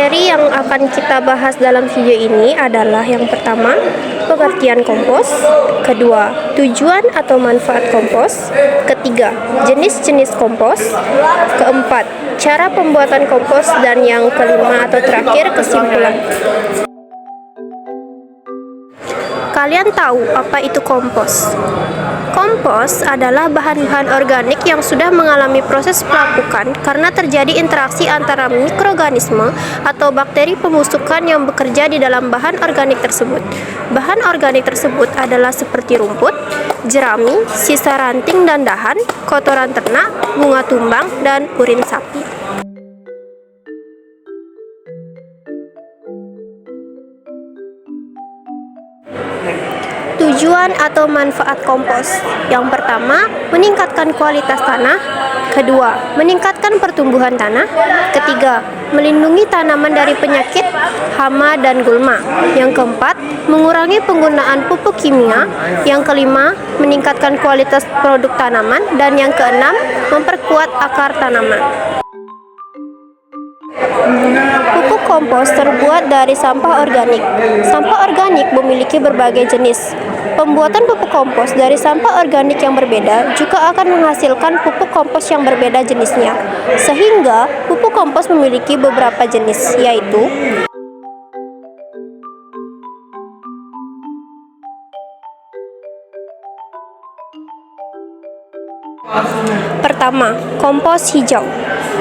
Materi yang akan kita bahas dalam video ini adalah yang pertama, pengertian kompos, kedua, tujuan atau manfaat kompos, ketiga, jenis-jenis kompos, keempat, cara pembuatan kompos, dan yang kelima atau terakhir, kesimpulan. Kalian tahu apa itu kompos? Kompos adalah bahan-bahan organik yang sudah mengalami proses pelapukan karena terjadi interaksi antara mikroorganisme atau bakteri pembusukan yang bekerja di dalam bahan organik tersebut. Bahan organik tersebut adalah seperti rumput, jerami, sisa ranting dan dahan, kotoran ternak, bunga tumbang, dan urin sapi. Tujuan atau manfaat kompos. Yang pertama, meningkatkan kualitas tanah. Kedua, meningkatkan pertumbuhan tanah. Ketiga, melindungi tanaman dari penyakit, hama, dan gulma. Yang keempat, mengurangi penggunaan pupuk kimia. Yang kelima, meningkatkan kualitas produk tanaman. Dan yang keenam, memperkuat akar tanaman. Pupuk kompos terbuat dari sampah organik. Sampah organik memiliki berbagai jenis. Pembuatan pupuk kompos dari sampah organik yang berbeda juga akan menghasilkan pupuk kompos yang berbeda jenisnya. Sehingga pupuk kompos memiliki beberapa jenis, yaitu pertama, kompos hijau.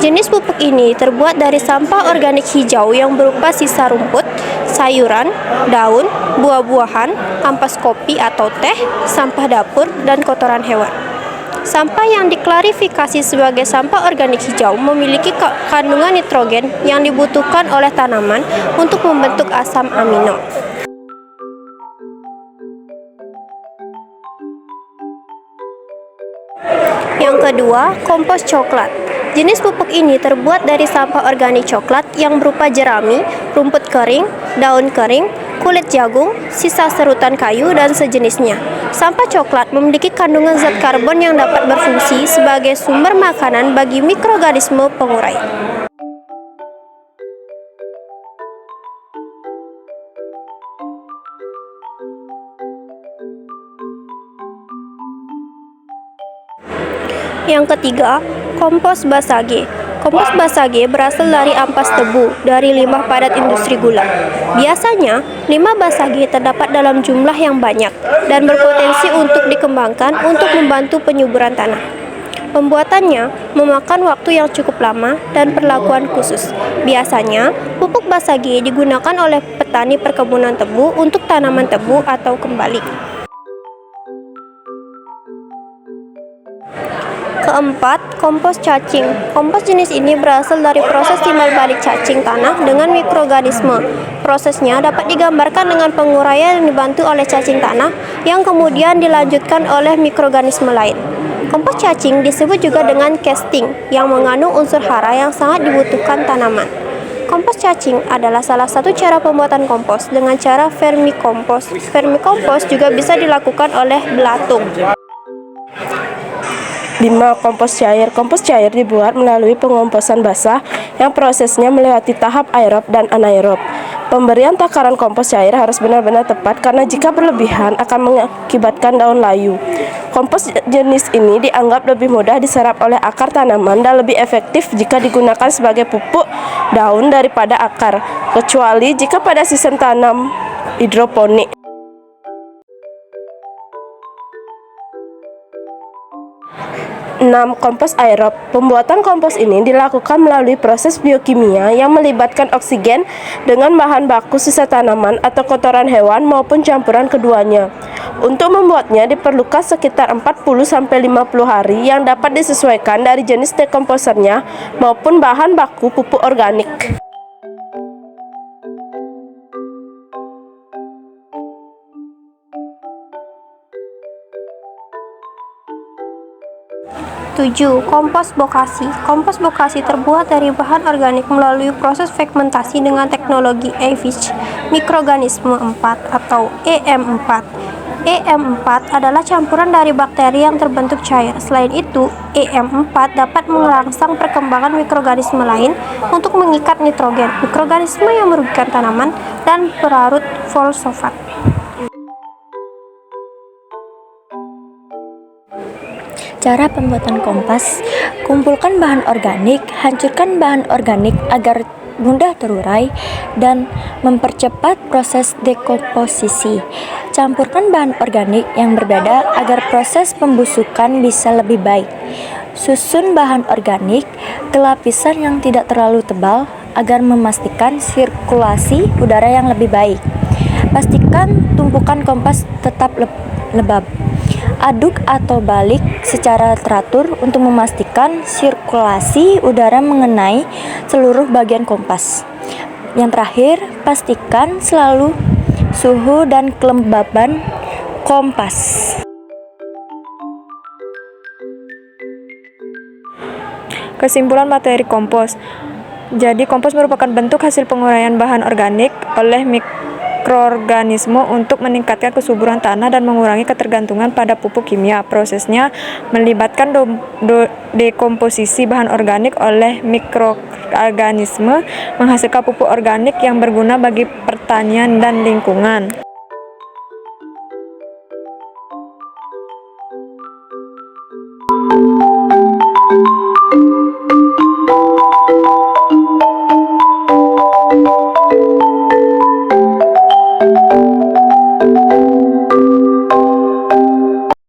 Jenis pupuk ini terbuat dari sampah organik hijau yang berupa sisa rumput, sayuran, daun, buah-buahan, ampas kopi atau teh, sampah dapur, dan kotoran hewan. Sampah yang diklarifikasi sebagai sampah organik hijau memiliki kandungan nitrogen yang dibutuhkan oleh tanaman untuk membentuk asam amino. Yang kedua, kompos coklat. Jenis pupuk ini terbuat dari sampah organik coklat yang berupa jerami, rumput kering, daun kering, kulit jagung, sisa serutan kayu, dan sejenisnya. Sampah coklat memiliki kandungan zat karbon yang dapat berfungsi sebagai sumber makanan bagi mikroorganisme pengurai. Yang ketiga, kompos basage. Kompos basage berasal dari ampas tebu dari limbah padat industri gula. Biasanya, limbah basage terdapat dalam jumlah yang banyak dan berpotensi untuk dikembangkan untuk membantu penyuburan tanah. Pembuatannya memakan waktu yang cukup lama dan perlakuan khusus. Biasanya, pupuk basage digunakan oleh petani perkebunan tebu untuk tanaman tebu atau kembali. Keempat, kompos cacing. Kompos jenis ini berasal dari proses timbal balik cacing tanah dengan mikroorganisme. Prosesnya dapat digambarkan dengan penguraian yang dibantu oleh cacing tanah yang kemudian dilanjutkan oleh mikroorganisme lain. Kompos cacing disebut juga dengan casting yang mengandung unsur hara yang sangat dibutuhkan tanaman. Kompos cacing adalah salah satu cara pembuatan kompos dengan cara vermikompos. Vermikompos juga bisa dilakukan oleh belatung. 5. Kompos cair. Kompos cair dibuat melalui pengomposan basah yang prosesnya melewati tahap aerob dan anaerob. Pemberian takaran kompos cair harus benar-benar tepat karena jika berlebihan akan mengakibatkan daun layu. Kompos jenis ini dianggap lebih mudah diserap oleh akar tanaman dan lebih efektif jika digunakan sebagai pupuk daun daripada akar, kecuali jika pada sistem tanam hidroponik. 6. Kompos aerob. Pembuatan kompos ini dilakukan melalui proses biokimia yang melibatkan oksigen dengan bahan baku sisa tanaman atau kotoran hewan maupun campuran keduanya. Untuk membuatnya diperlukan sekitar 40-50 hari yang dapat disesuaikan dari jenis dekomposernya maupun bahan baku pupuk organik. 7. Kompos bokasi. Kompos bokasi terbuat dari bahan organik melalui proses fermentasi dengan teknologi Eiffage mikroorganisme 4 atau EM4. EM4 adalah campuran dari bakteri yang terbentuk cair. Selain itu, EM4 dapat merangsang perkembangan mikroorganisme lain untuk mengikat nitrogen, mikroorganisme yang merugikan tanaman, dan berlarut fosfat. Cara pembuatan kompas: kumpulkan bahan organik, hancurkan bahan organik agar mudah terurai, dan mempercepat proses dekomposisi. Campurkan bahan organik yang berbeda agar proses pembusukan bisa lebih baik. Susun bahan organik ke lapisan yang tidak terlalu tebal agar memastikan sirkulasi udara yang lebih baik. Pastikan tumpukan kompas tetap lembab. Aduk atau balik secara teratur untuk memastikan sirkulasi udara mengenai seluruh bagian kompas. Yang terakhir, pastikan selalu suhu dan kelembaban kompas. Kesimpulan materi kompos. Jadi, kompos merupakan bentuk hasil penguraian bahan organik oleh mikroorganisme untuk meningkatkan kesuburan tanah dan mengurangi ketergantungan pada pupuk kimia. Prosesnya melibatkan dekomposisi bahan organik oleh mikroorganisme, menghasilkan pupuk organik yang berguna bagi pertanian dan lingkungan.